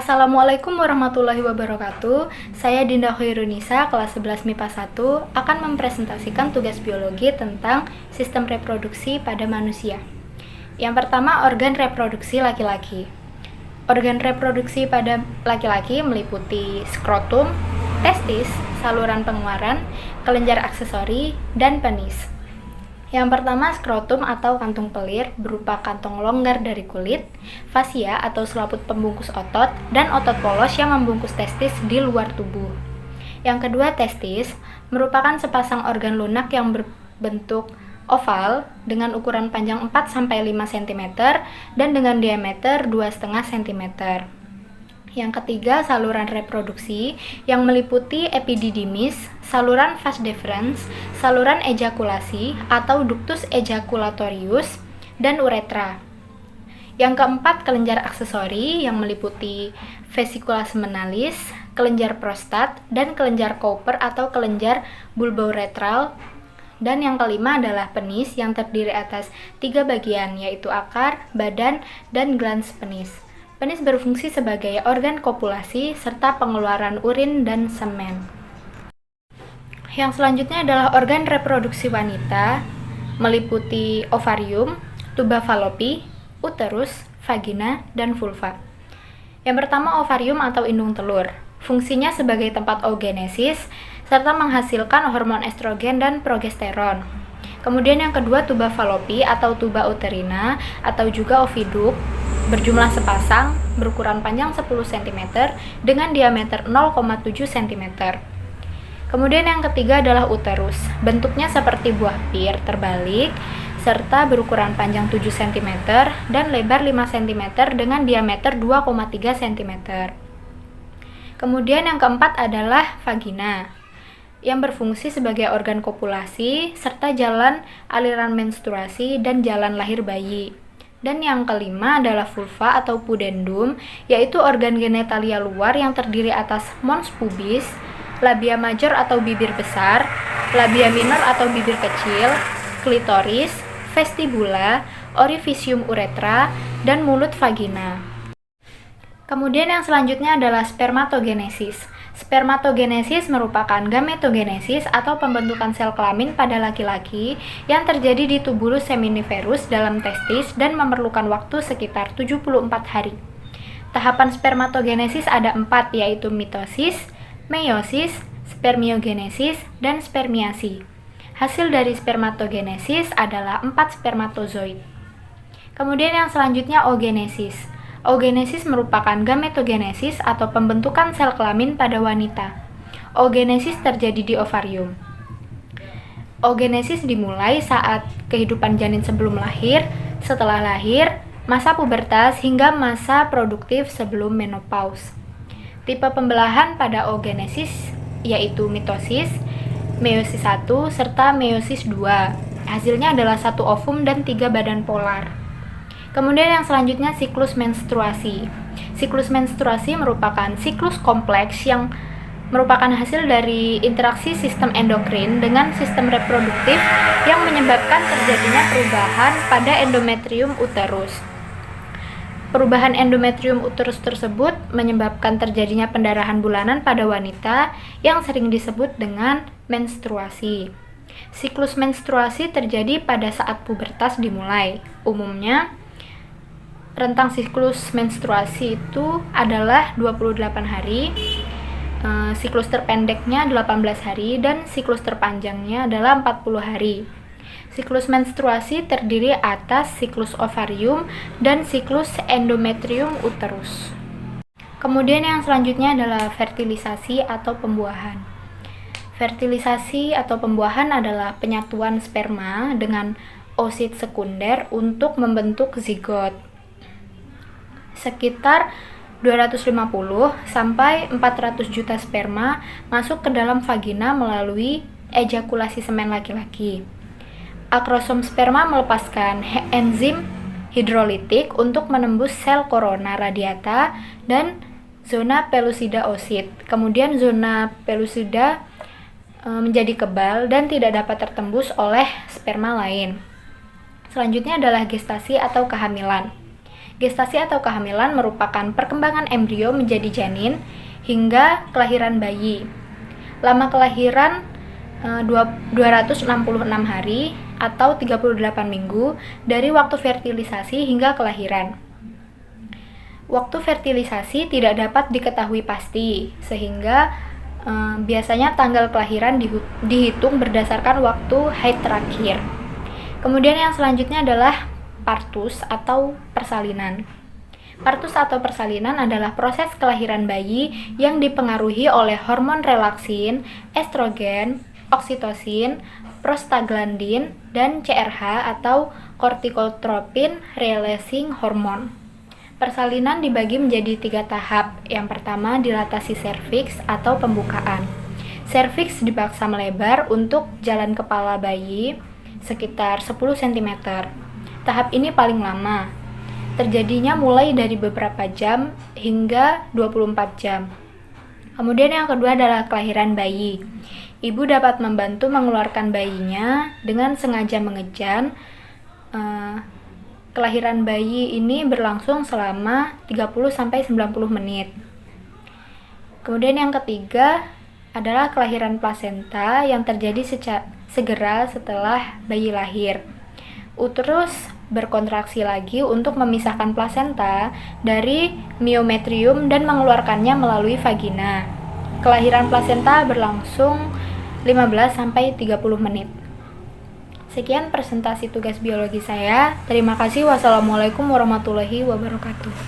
Assalamualaikum warahmatullahi wabarakatuh. Saya Dinda Khairunisa, kelas 11 MIPA 1, akan mempresentasikan tugas biologi tentang sistem reproduksi pada manusia. Yang pertama, organ reproduksi laki-laki. Organ reproduksi pada laki-laki meliputi skrotum, testis, saluran pengeluaran, kelenjar aksesori, dan penis. Yang pertama, skrotum atau kantung pelir berupa kantong longgar dari kulit, fasia atau selaput pembungkus otot, dan otot polos yang membungkus testis di luar tubuh. Yang kedua, testis merupakan sepasang organ lunak yang berbentuk oval dengan ukuran panjang 4-5 cm dan dengan diameter 2,5 cm. Yang ketiga, saluran reproduksi yang meliputi epididymis, saluran vas deferens, saluran ejakulasi atau ductus ejaculatorius, dan uretra. Yang keempat, kelenjar aksesori yang meliputi vesicula seminalis, kelenjar prostat, dan kelenjar Cowper atau kelenjar bulbouretral. Dan yang kelima adalah penis yang terdiri atas 3 bagian, yaitu akar, badan, dan glans penis. Penis berfungsi sebagai organ kopulasi serta pengeluaran urin dan semen. Yang selanjutnya adalah organ reproduksi wanita, meliputi ovarium, tuba fallopi, uterus, vagina, dan vulva. Yang pertama, ovarium atau indung telur. Fungsinya sebagai tempat oogenesis serta menghasilkan hormon estrogen dan progesteron. Kemudian yang kedua, tuba fallopi atau tuba uterina atau juga oviduk, berjumlah sepasang, berukuran panjang 10 cm dengan diameter 0,7 cm. Kemudian yang ketiga adalah uterus. Bentuknya seperti buah pir terbalik serta berukuran panjang 7 cm dan lebar 5 cm dengan diameter 2,3 cm. Kemudian yang keempat adalah vagina yang berfungsi sebagai organ kopulasi serta jalan aliran menstruasi dan jalan lahir bayi. Dan yang kelima adalah vulva atau pudendum, yaitu organ genitalia luar yang terdiri atas mons pubis, labia major atau bibir besar, labia minor atau bibir kecil, klitoris, vestibula, orifisium uretra, dan mulut vagina. Kemudian yang selanjutnya adalah spermatogenesis. Spermatogenesis merupakan gametogenesis atau pembentukan sel kelamin pada laki-laki yang terjadi di tubulus seminiferus dalam testis dan memerlukan waktu sekitar 74 hari. Tahapan spermatogenesis ada 4, yaitu mitosis, meiosis, spermiogenesis, dan spermiasi. Hasil dari spermatogenesis adalah 4 spermatozoid. Kemudian yang selanjutnya oogenesis. Oogenesis merupakan gametogenesis atau pembentukan sel kelamin pada wanita. Oogenesis terjadi di ovarium. Oogenesis dimulai saat kehidupan janin sebelum lahir, setelah lahir, masa pubertas hingga masa produktif sebelum menopause. Tipe pembelahan pada oogenesis yaitu mitosis, meiosis 1, serta meiosis 2. Hasilnya adalah 1 ovum dan 3 badan polar. Kemudian yang selanjutnya siklus menstruasi. Siklus menstruasi merupakan siklus kompleks yang merupakan hasil dari interaksi sistem endokrin dengan sistem reproduktif yang menyebabkan terjadinya perubahan pada endometrium uterus. Perubahan endometrium uterus tersebut menyebabkan terjadinya pendarahan bulanan pada wanita yang sering disebut dengan menstruasi. Siklus menstruasi terjadi pada saat pubertas dimulai. Umumnya, rentang siklus menstruasi itu adalah 28 hari, siklus terpendeknya 18 hari, dan siklus terpanjangnya adalah 40 hari. Siklus menstruasi terdiri atas siklus ovarium dan siklus endometrium uterus. Kemudian yang selanjutnya adalah fertilisasi atau pembuahan. Fertilisasi atau pembuahan adalah penyatuan sperma dengan oosit sekunder untuk membentuk zigot. Sekitar 250 sampai 400 juta sperma masuk ke dalam vagina melalui ejakulasi semen laki-laki. Akrosom sperma melepaskan enzim hidrolitik untuk menembus sel korona radiata dan zona pellucida oosit. Kemudian zona pellucida menjadi kebal dan tidak dapat tertembus oleh sperma lain. Selanjutnya adalah gestasi atau kehamilan. Gestasi atau kehamilan merupakan perkembangan embrio menjadi janin hingga kelahiran bayi. Lama kelahiran 266 hari atau 38 minggu dari waktu fertilisasi hingga kelahiran. Waktu fertilisasi tidak dapat diketahui pasti, sehingga biasanya tanggal kelahiran dihitung berdasarkan waktu haid terakhir. Kemudian yang selanjutnya adalah partus atau persalinan. Partus atau persalinan adalah proses kelahiran bayi yang dipengaruhi oleh hormon relaksin, estrogen, oksitosin, prostaglandin, dan CRH atau corticotropin releasing hormone. Persalinan dibagi menjadi 3 tahap. Yang pertama, dilatasi serviks atau pembukaan. Serviks dipaksa melebar untuk jalan kepala bayi sekitar 10 cm. Tahap ini paling lama. Terjadinya mulai dari beberapa jam hingga 24 jam. Kemudian yang kedua adalah kelahiran bayi. Ibu dapat membantu mengeluarkan bayinya dengan sengaja mengejan. Kelahiran bayi ini berlangsung selama 30-90 menit. Kemudian yang ketiga adalah kelahiran plasenta yang terjadi segera setelah bayi lahir. Uterus berkontraksi lagi untuk memisahkan plasenta dari miometrium dan mengeluarkannya melalui vagina. Kelahiran plasenta berlangsung 15-30 menit. Sekian presentasi tugas biologi saya. Terima kasih. Wassalamualaikum warahmatullahi wabarakatuh.